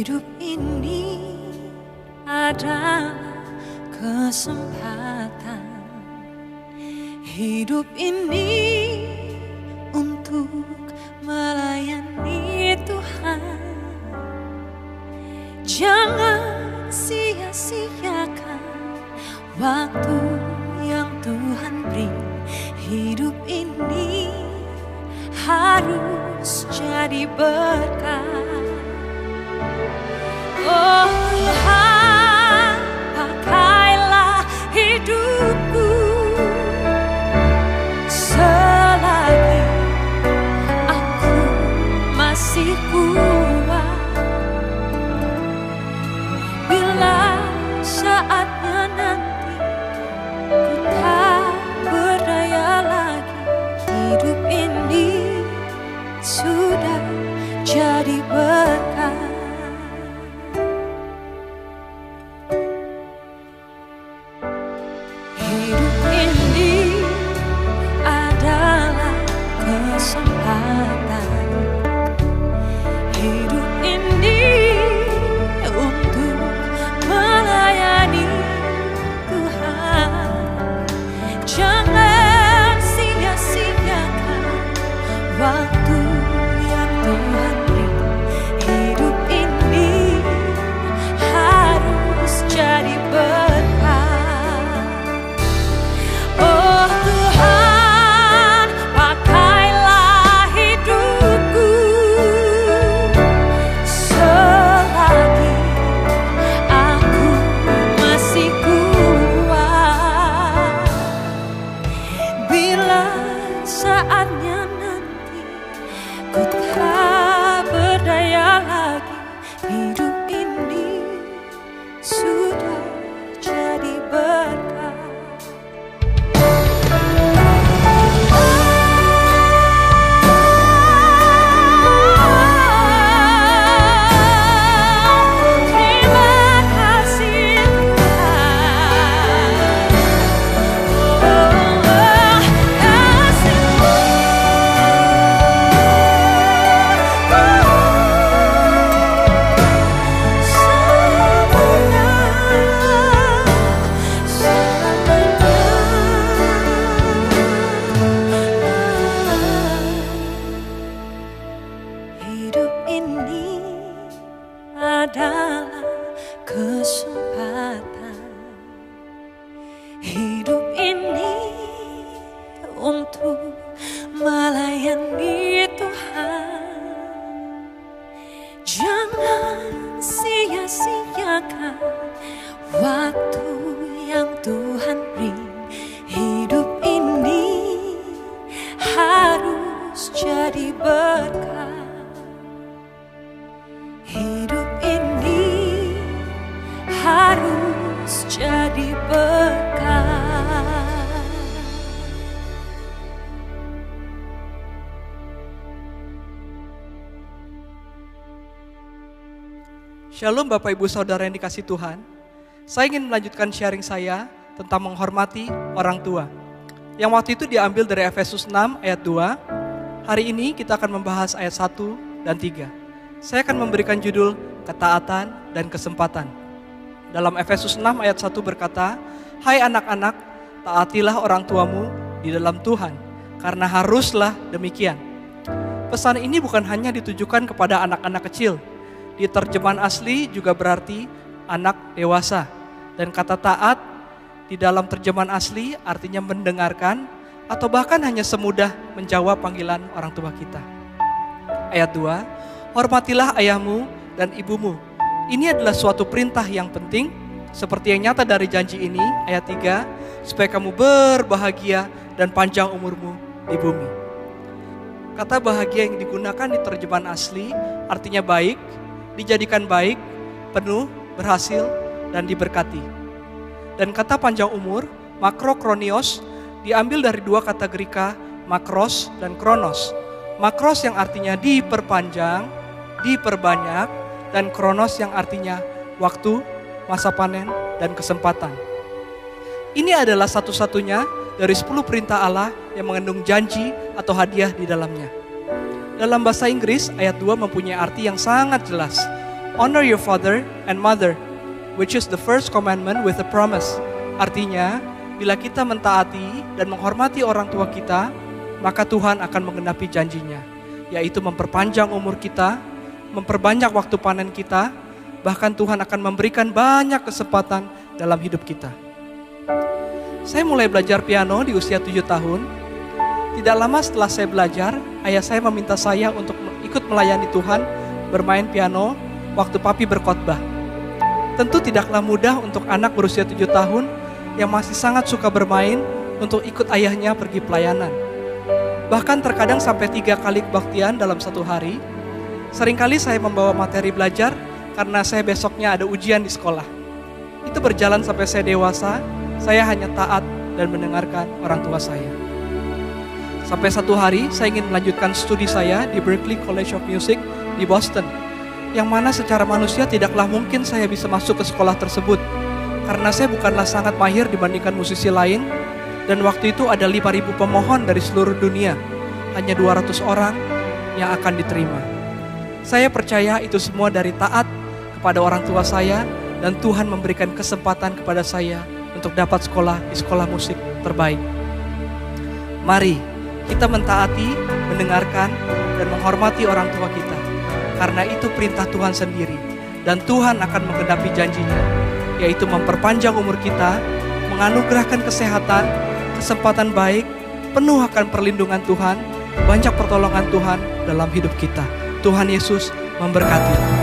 Hidup ini adalah kesempatan. Hidup ini untuk melayani Tuhan. Jangan sia-siakan waktu yang Tuhan beri. Hidup ini harus jadi berkat. Oh Tuhan, pakailah hidupku selagi aku masih kuat. Bila saatnya nanti ku tak berdaya lagi, hidup ini sudah jadi berkat. Hidup ini adalah kesempatan. Hidup ini untuk melayani Tuhan. Jangan sia-siakan waktu yang Tuhan beri. Hidup ini harus jadi berkat. Oh Tuhan, pakailah hidupku selagi aku masih kuat. Bila saatnya nanti ku tak berdaya lagi, hidup ini sudah jadi berkat. Terima kasih Tuhan. Kasih-Mu hidup ini adalah kesempatan. Hidup ini untuk melayani Tuhan. Jangan sia-siakan waktu yang Tuhan beri. Hidup ini harus jadi berkat. Hidup ini harus jadi berkat. Shalom Bapak Ibu Saudara yang dikasihi Tuhan. Saya ingin melanjutkan sharing saya tentang menghormati orang tua. Yang waktu itu diambil dari Efesus 6 ayat 2. Hari ini kita akan membahas ayat 1 dan 3. Saya akan memberikan judul ketaatan dan kesempatan. Dalam Efesus 6 ayat 1 berkata, "Hai anak-anak, taatilah orang tuamu di dalam Tuhan, karena haruslah demikian." Pesan ini bukan hanya ditujukan kepada anak-anak kecil. Di terjemahan asli juga berarti anak dewasa. Dan kata taat di dalam terjemahan asli artinya mendengarkan atau bahkan hanya semudah menjawab panggilan orang tua kita. Ayat 2, "Hormatilah ayahmu dan ibumu." Ini adalah suatu perintah yang penting, seperti yang nyata dari janji ini, ayat 3, "Supaya kamu berbahagia dan panjang umurmu di bumi." Kata bahagia yang digunakan di terjemahan asli artinya baik, dijadikan baik, penuh, berhasil, dan diberkati. Dan kata panjang umur, makrokronios, diambil dari dua kata Greka, makros dan kronos. Makros yang artinya diperpanjang, diperbanyak, dan kronos yang artinya waktu, masa panen, dan kesempatan. Ini adalah satu-satunya dari 10 perintah Allah yang mengandung janji atau hadiah di dalamnya. Dalam bahasa Inggris, ayat 2 mempunyai arti yang sangat jelas. Honor your father and mother, which is the first commandment with a promise. Artinya, bila kita mentaati dan menghormati orang tua kita, maka Tuhan akan menggenapi janjinya, yaitu memperpanjang umur kita, memperbanyak waktu panen kita, bahkan Tuhan akan memberikan banyak kesempatan dalam hidup kita. Saya mulai belajar piano di usia 7 tahun. Tidak lama setelah saya belajar, ayah saya meminta saya untuk ikut melayani Tuhan, bermain piano waktu papi berkhotbah. Tentu tidaklah mudah untuk anak berusia 7 tahun yang masih sangat suka bermain untuk ikut ayahnya pergi pelayanan. Bahkan terkadang sampai 3 kali kebaktian dalam satu hari. Seringkali saya membawa materi belajar karena saya besoknya ada ujian di sekolah. Itu berjalan sampai saya dewasa, saya hanya taat dan mendengarkan orang tua saya. Sampai satu hari saya ingin melanjutkan studi saya di Berklee College of Music di Boston, yang mana secara manusia tidaklah mungkin saya bisa masuk ke sekolah tersebut, karena saya bukanlah sangat mahir dibandingkan musisi lain, dan waktu itu ada 5.000 pemohon dari seluruh dunia, hanya 200 orang yang akan diterima. Saya percaya itu semua dari taat kepada orang tua saya, dan Tuhan memberikan kesempatan kepada saya untuk dapat sekolah di sekolah musik terbaik. Mari kita mentaati, mendengarkan, dan menghormati orang tua kita, karena itu perintah Tuhan sendiri, dan Tuhan akan menggenapi janjinya, yaitu memperpanjang umur kita, menganugerahkan kesehatan, kesempatan baik, penuh akan perlindungan Tuhan, banyak pertolongan Tuhan dalam hidup kita. Tuhan Yesus memberkati.